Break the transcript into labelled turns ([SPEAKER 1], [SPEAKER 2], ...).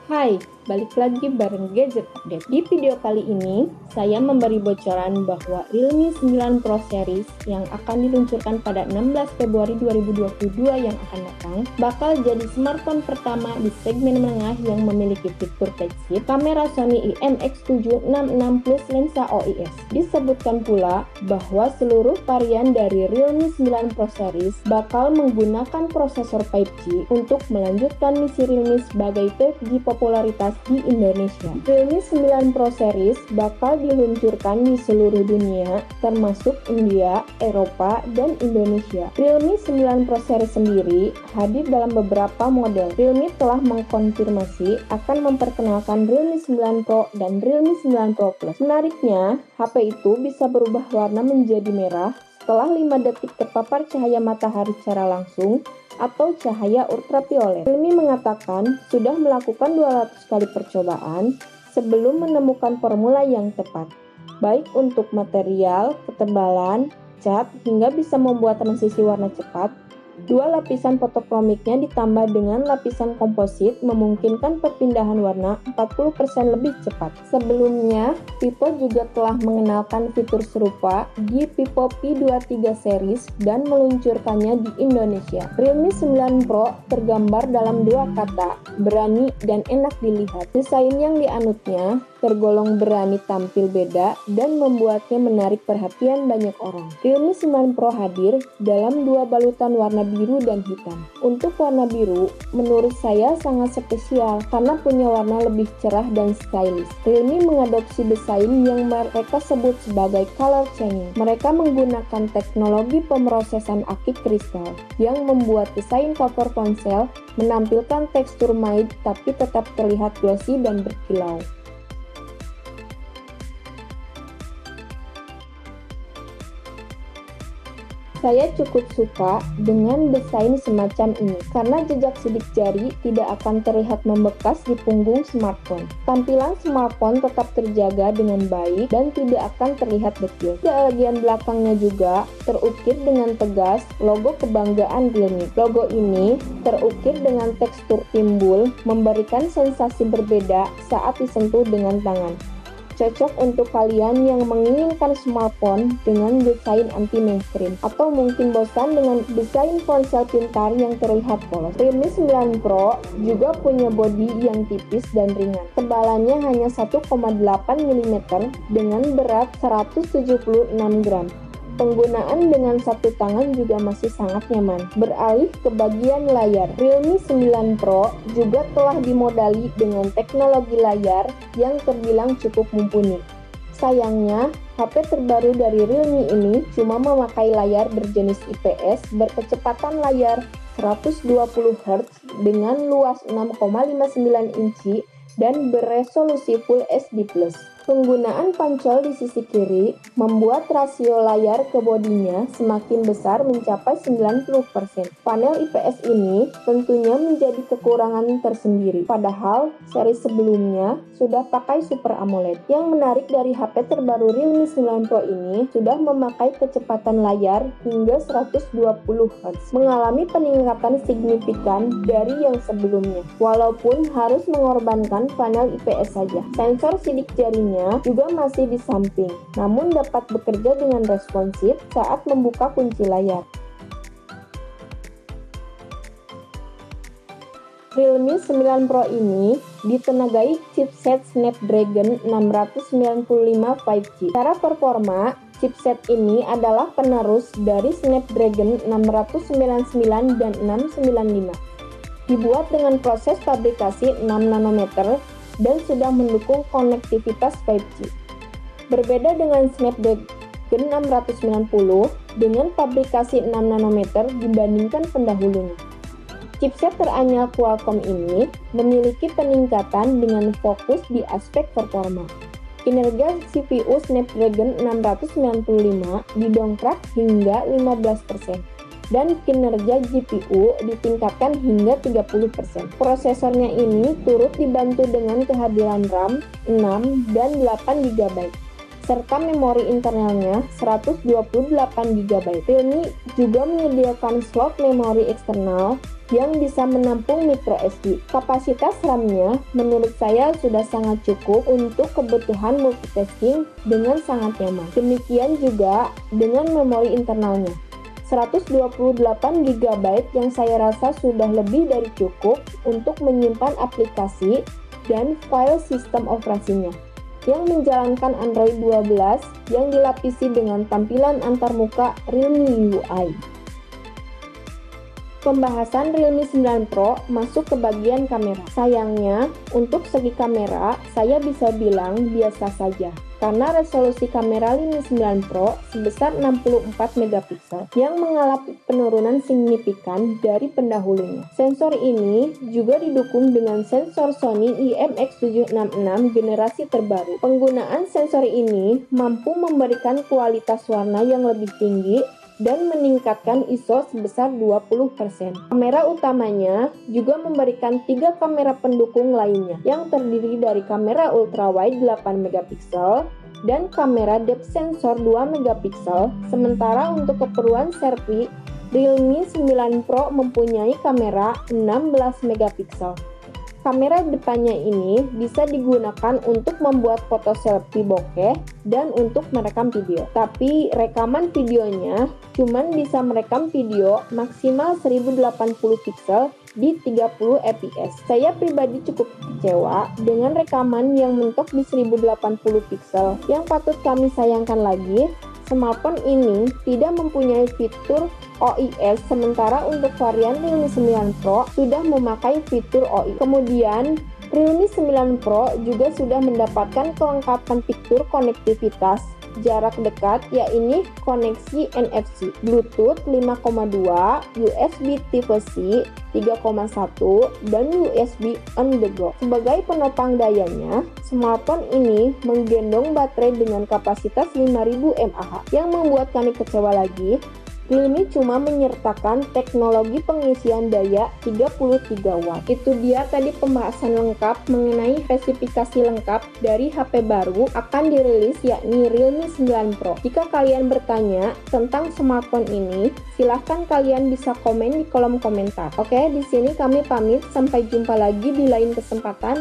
[SPEAKER 1] Hai, balik lagi bareng Gadget Update. Di video kali ini, saya memberi bocoran bahwa Realme 9 Pro Series yang akan diluncurkan pada 16 Februari 2022 yang akan datang bakal jadi smartphone pertama di segmen menengah yang memiliki fitur flagship kamera Sony IMX766 plus lensa OIS. Disebutkan pula bahwa seluruh varian dari Realme 9 Pro Series bakal menggunakan prosesor 5G untuk melanjutkan misi Realme sebagai 5G popularitas di Indonesia. Realme 9 Pro Series bakal diluncurkan di seluruh dunia, termasuk India, Eropa, dan Indonesia. Realme 9 Pro Series sendiri hadir dalam beberapa model. Realme telah mengkonfirmasi akan memperkenalkan Realme 9 Pro dan Realme 9 Pro Plus. Menariknya, HP itu bisa berubah warna menjadi merah setelah 5 detik terpapar cahaya matahari secara langsung atau cahaya ultraviolet. Realme mengatakan sudah melakukan 200 kali percobaan sebelum menemukan formula yang tepat, baik untuk material, ketebalan, cat, hingga bisa membuat transisi warna cepat. Dua lapisan fotokromiknya ditambah dengan lapisan komposit memungkinkan perpindahan warna 40% lebih cepat. Sebelumnya, Vivo juga telah mengenalkan fitur serupa di Vivo P23 series dan meluncurkannya di Indonesia. Realme 9 Pro tergambar dalam dua kata, berani dan enak dilihat. Desain yang dianutnya tergolong berani tampil beda dan membuatnya menarik perhatian banyak orang. Realme 9 Pro hadir dalam dua balutan warna biru dan hitam. Untuk warna biru, menurut saya sangat spesial karena punya warna lebih cerah dan stylish. Realme mengadopsi desain yang mereka sebut sebagai color changing. Mereka menggunakan teknologi pemrosesan akik kristal yang membuat desain cover ponsel menampilkan tekstur matte tapi tetap terlihat glossy dan berkilau. Saya cukup suka dengan desain semacam ini karena jejak sidik jari tidak akan terlihat membekas di punggung smartphone. Tampilan smartphone tetap terjaga dengan baik dan tidak akan terlihat dekil. Di bagian belakangnya juga terukir dengan tegas logo kebanggaan Realme. Logo ini terukir dengan tekstur timbul, memberikan sensasi berbeda saat disentuh dengan tangan. Cocok untuk kalian yang menginginkan smartphone dengan desain anti-mainstream atau mungkin bosan dengan desain ponsel pintar yang terlihat polos. Realme 9 Pro juga punya bodi yang tipis dan ringan. Tebalannya hanya 1,8 mm dengan berat 176 gram. Penggunaan dengan satu tangan juga masih sangat nyaman. Beralih ke bagian layar, Realme 9 Pro juga telah dimodali dengan teknologi layar yang terbilang cukup mumpuni. Sayangnya, HP terbaru dari Realme ini cuma memakai layar berjenis IPS berkecepatan layar 120 Hz dengan luas 6,59 inci dan beresolusi Full HD+. Penggunaan pancol di sisi kiri membuat rasio layar ke bodinya semakin besar mencapai 90%. Panel IPS ini tentunya menjadi kekurangan tersendiri, padahal seri sebelumnya sudah pakai Super AMOLED. Yang menarik dari HP terbaru Realme 9 Pro ini sudah memakai kecepatan layar hingga 120 Hz, mengalami peningkatan signifikan dari yang sebelumnya, walaupun harus mengorbankan panel IPS saja. Sensor sidik jarinya juga masih di samping, namun dapat bekerja dengan responsif saat membuka kunci layar. Realme 9 Pro ini ditenagai chipset Snapdragon 695 5G. Secara performa, chipset ini adalah penerus dari Snapdragon 699 dan 695. Dibuat dengan proses fabrikasi 6 nanometer dan sudah mendukung konektivitas 5G. Berbeda dengan Snapdragon 690 dengan fabrikasi 6 nanometer dibandingkan pendahulunya. Chipset teranyar Qualcomm ini memiliki peningkatan dengan fokus di aspek performa. Kinerja CPU Snapdragon 695 didongkrak hingga 15%. Dan kinerja GPU ditingkatkan hingga 30%. Prosesornya ini turut dibantu dengan kehadiran RAM 6 dan 8 GB, serta memori internalnya 128 GB. Realme juga menyediakan slot memori eksternal yang bisa menampung micro SD. Kapasitas RAM-nya menurut saya sudah sangat cukup untuk kebutuhan multitasking dengan sangat nyaman. Demikian juga dengan memori internalnya. 128 GB yang saya rasa sudah lebih dari cukup untuk menyimpan aplikasi dan file sistem operasinya yang menjalankan Android 12 yang dilapisi dengan tampilan antarmuka Realme UI. Pembahasan Realme 9 Pro masuk ke bagian kamera. Sayangnya, untuk segi kamera, saya bisa bilang biasa saja. Karena resolusi kamera Realme 9 Pro sebesar 64 megapiksel yang mengalami penurunan signifikan dari pendahulunya. Sensor ini juga didukung dengan sensor Sony IMX766 generasi terbaru. Penggunaan sensor ini mampu memberikan kualitas warna yang lebih tinggi dan meningkatkan ISO sebesar 20%. Kamera utamanya juga memberikan 3 kamera pendukung lainnya yang terdiri dari kamera ultrawide 8 megapiksel dan kamera depth sensor 2 megapiksel. Sementara untuk keperluan selfie, Realme 9 Pro mempunyai kamera 16 megapiksel. Kamera depannya ini bisa digunakan untuk membuat foto selfie bokeh dan untuk merekam video. Tapi rekaman videonya cuman bisa merekam video maksimal 1080 piksel di 30 fps. Saya pribadi cukup kecewa dengan rekaman yang mentok di 1080 piksel. Yang patut kami sayangkan lagi, smartphone ini tidak mempunyai fitur OIS, sementara untuk varian Realme 9 Pro sudah memakai fitur OIS. Kemudian, Realme 9 Pro juga sudah mendapatkan kelengkapan fitur konektivitas jarak dekat, yaitu koneksi NFC, Bluetooth 5.2, USB Type-C 3.1, dan USB on the go. Sebagai penopang dayanya, smartphone ini menggendong baterai dengan kapasitas 5000 mAh. Yang membuat kami kecewa lagi, Realme cuma menyertakan teknologi pengisian daya 33 watt. Itu dia tadi pembahasan lengkap mengenai spesifikasi lengkap dari HP baru akan dirilis, yakni Realme 9 Pro. Jika kalian bertanya tentang smartphone ini, silahkan kalian bisa komen di kolom komentar. Oke, di sini kami pamit, sampai jumpa lagi di lain kesempatan.